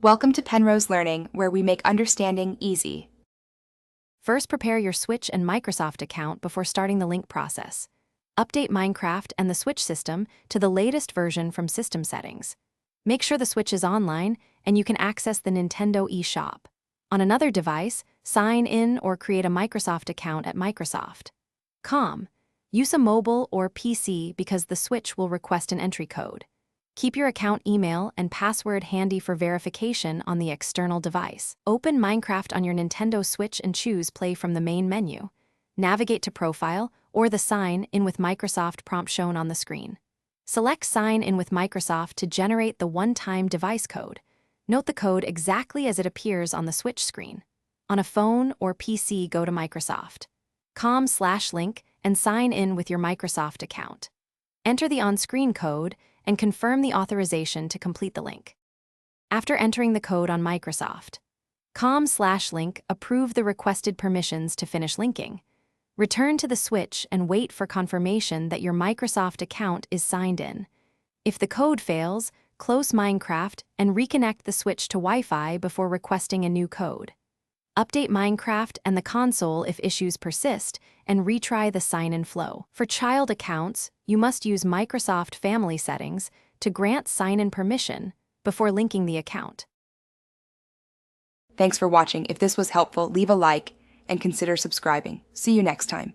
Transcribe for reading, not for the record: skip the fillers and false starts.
Welcome to Penrose Learning, where we make understanding easy. First, prepare your Switch and Microsoft account before starting the link process. Update Minecraft and the Switch system to the latest version from System Settings. Make sure the Switch is online and you can access the Nintendo eShop. On another device, sign in or create a Microsoft account at Microsoft.com. Use a mobile or PC because the Switch will request an entry code. Keep your account email and password handy for verification on the external device. Open Minecraft on your Nintendo Switch and choose Play from the main menu. Navigate to Profile or the Sign in with Microsoft prompt shown on the screen. Select Sign in with Microsoft to generate the one-time device code. Note the code exactly as it appears on the Switch screen. On a phone or PC, go to Microsoft.com/link and sign in with your Microsoft account. Enter the on-screen code and confirm the authorization to complete the link. After entering the code on Microsoft.com/link, approve the requested permissions to finish linking. Return to the Switch and wait for confirmation that your Microsoft account is signed in. If the code fails, close Minecraft and reconnect the Switch to Wi-Fi before requesting a new code. Update Minecraft and the console if issues persist, and retry the sign-in flow. For child accounts, you must use Microsoft Family Settings to grant sign-in permission before linking the account. Thanks for watching. If this was helpful, leave a like and consider subscribing. See you next time.